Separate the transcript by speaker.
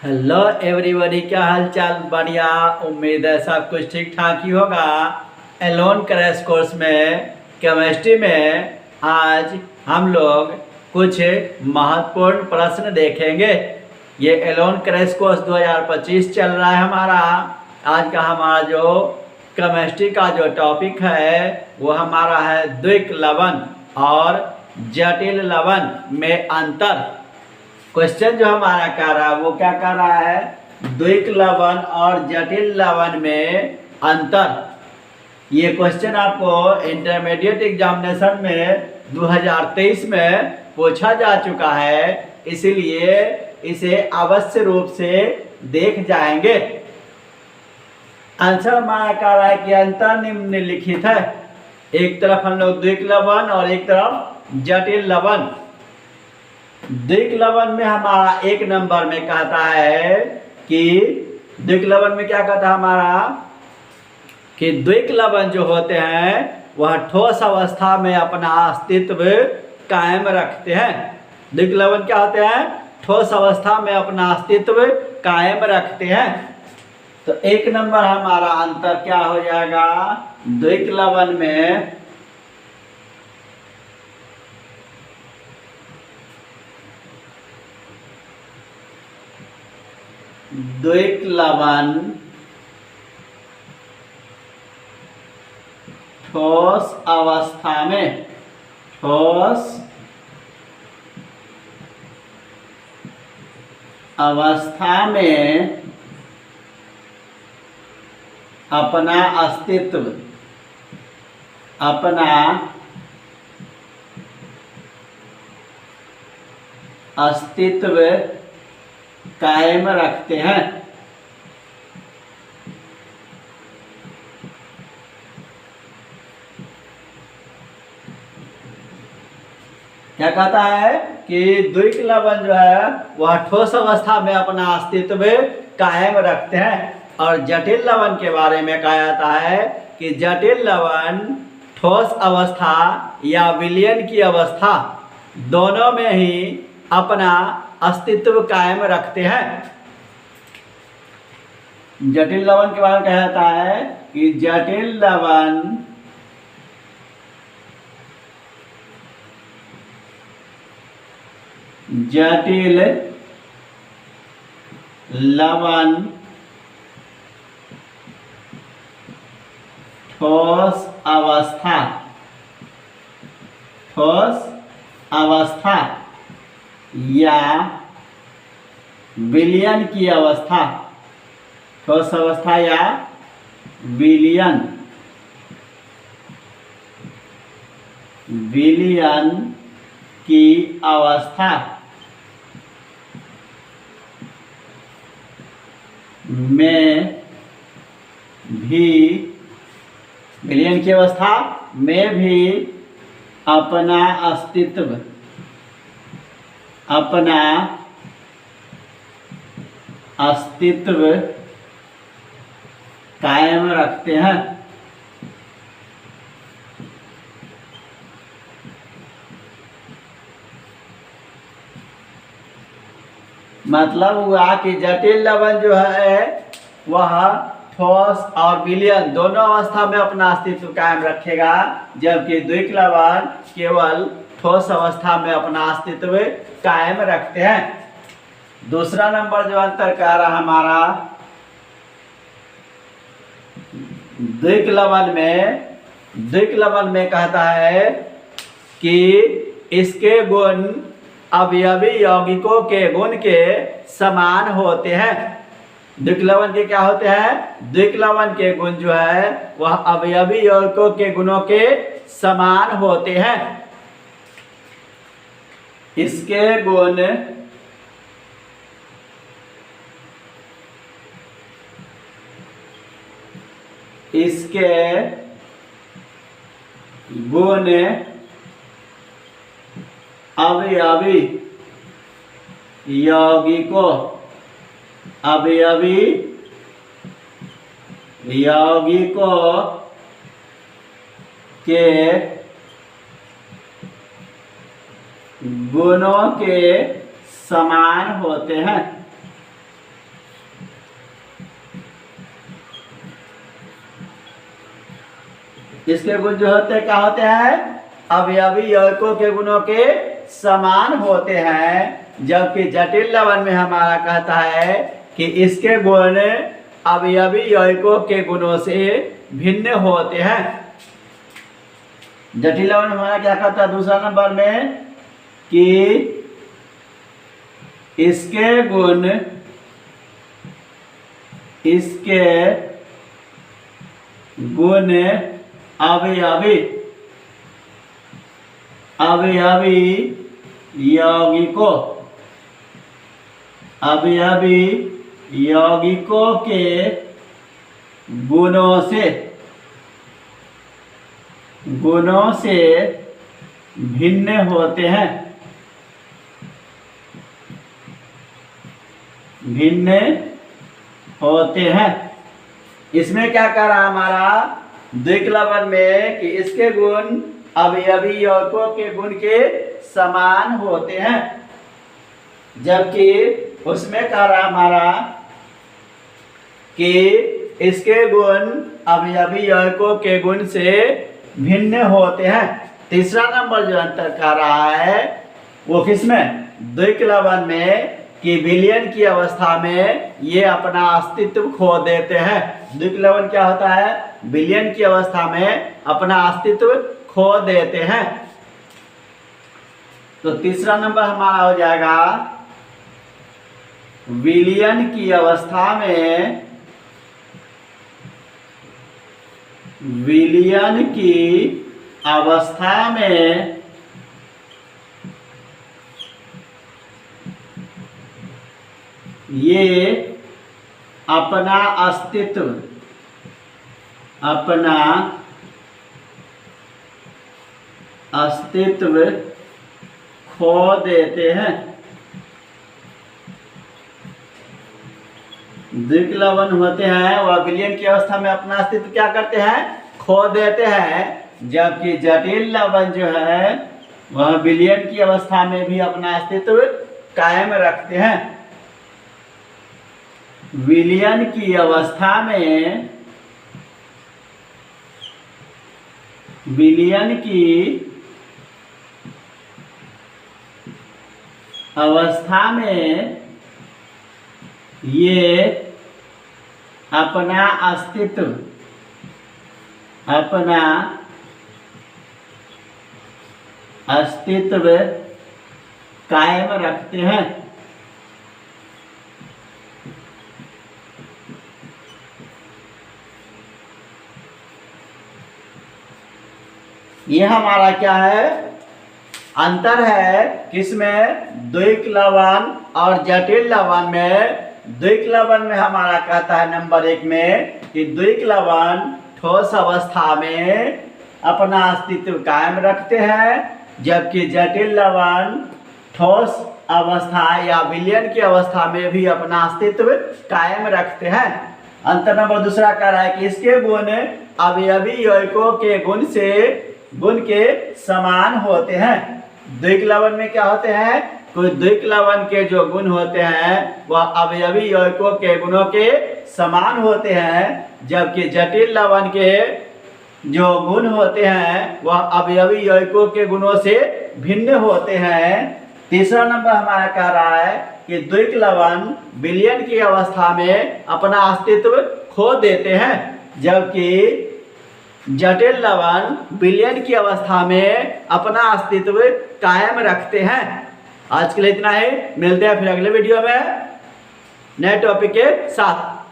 Speaker 1: Hello everybody, क्या हाल चाल? बढ़िया, उम्मीद है सब कुछ ठीक ठाक ही होगा। एलोन क्रैश कोर्स में केमिस्ट्री में आज हम लोग कुछ महत्वपूर्ण प्रश्न देखेंगे। ये एलोन क्रैश कोर्स 2025 चल रहा है हमारा। आज का हमारा जो केमिस्ट्री का जो टॉपिक है वो हमारा है द्विक लवण और जटिल लवण में अंतर। क्वेश्चन जो हमारा कर रहा है वो क्या कर रहा है? द्विक लवण और जटिल लवण में अंतर। ये क्वेश्चन आपको इंटरमीडिएट एग्जामिनेशन में 2023 में पूछा जा चुका है, इसलिए इसे अवश्य रूप से देख जाएंगे। आंसर हमारा कह रहा है कि अंतर निम्नलिखित है। एक तरफ हम लोग द्विक लवण और एक तरफ जटिल लवण। द्विक लवण में हमारा एक नंबर में कहता है कि द्विक लवण में क्या कहता है हमारा कि द्विक लवण जो होते हैं वह ठोस अवस्था में अपना अस्तित्व कायम रखते हैं। द्विक लवण क्या होते हैं? ठोस अवस्था में अपना अस्तित्व कायम रखते हैं। तो एक नंबर हमारा अंतर क्या हो जाएगा? द्विक लवण में द्विक लवण ठोस अवस्था में अपना अस्तित्व कायम रखते हैं। क्या कहता है कि द्विक लवण जो है वह ठोस अवस्था में अपना अस्तित्व कायम रखते हैं। और जटिल लवण के बारे में कहा जाता है कि जटिल लवण ठोस अवस्था या विलयन की अवस्था दोनों में ही अपना अस्तित्व कायम रखते हैं। जटिल लवण के बारे में कहा जाता है कि जटिल लवण ठोस अवस्था या विलयन की अवस्था, ठोस अवस्था या विलयन की अवस्था में भी विलयन की अवस्था में भी अपना अस्तित्व कायम रखते हैं। मतलब हुआ कि जटिल लवण जो है वह ठोस और विलयन दोनों अवस्था में अपना अस्तित्व कायम रखेगा, जबकि द्विक लवण केवल ठोस अवस्था में अपना अस्तित्व कायम रखते हैं। दूसरा नंबर जो अंतर कह रहा हमारा द्विक लवण में कहता है कि इसके गुण अवयवी यौगिकों के गुण के समान होते हैं। द्विक लवण के क्या होते हैं? द्विक लवण के गुण जो है वह अवयवी यौगिकों के गुणों के समान होते हैं। इसके गुण अवयवी यौगिकों के गुणों के समान होते हैं। इसके गुण जो होते हैं क्या होते हैं? अवयवी यौगिकों के गुणों के समान होते हैं। जबकि जटिल लवण में हमारा कहता है कि इसके गुण अवयवी यौगिकों के गुणों से भिन्न होते हैं। जटिल लवण हमारा क्या कहता है दूसरा नंबर में कि इसके गुण अवयवी यौगिकों के गुणों से भिन्न होते हैं। इसमें क्या कह रहा हमारा द्विक लवण में कि इसके गुण अवयवी यौगिकों के गुण के समान होते हैं। जबकि उसमें कह रहा हमारा कि इसके गुण अवयवी यौगिकों के गुण से भिन्न होते हैं। तीसरा नंबर जो अंतर कह रहा है वो किसमें? द्विक लवण में कि विलयन की अवस्था में ये अपना अस्तित्व खो देते हैं। द्विक लवण क्या होता है? विलयन की अवस्था में अपना अस्तित्व खो देते हैं। तो तीसरा नंबर हमारा हो जाएगा विलयन की अवस्था में ये अपना अस्तित्व खो देते हैं। द्विक लवण होते हैं वह विलयन की अवस्था में अपना अस्तित्व क्या करते हैं? खो देते हैं। जबकि जटिल लवण जो है वह विलयन की अवस्था में भी अपना अस्तित्व कायम रखते हैं। विलयन की अवस्था में ये अपना अस्तित्व कायम रखते हैं। ये हमारा क्या है? अंतर है किसमें? द्विक लवण और जटिल लवण में। द्विक लवण में हमारा कहता है नंबर 1 में कि द्विक लवण ठोस अवस्था में अपना अस्तित्व कायम रखते हैं। जबकि जटिल लवण ठोस अवस्था या विलयन की अवस्था में भी अपना अस्तित्व कायम रखते हैं। अंतर नंबर दूसरा कह रहा है कि इसके गुण अवयवी यौगिकों के गुण के समान होते हैं। द्विक लवण में क्या होते हैं? कोई द्विक लवण के जो गुण होते हैं वह अवयवी यौगिकों के गुणों के समान होते हैं। जबकि जटिल लवण के जो गुण होते हैं वह अवयवी यौगिकों के गुणों से भिन्न होते हैं। तीसरा नंबर हमारा कह रहा है कि द्विक लवण विलयन की अवस्था में अपना अस्तित्व खो देते हैं। जबकि जटिल लवण विलयन की अवस्था में अपना अस्तित्व कायम रखते हैं। आज के लिए इतना ही। मिलते हैं फिर अगले वीडियो में नए टॉपिक के साथ।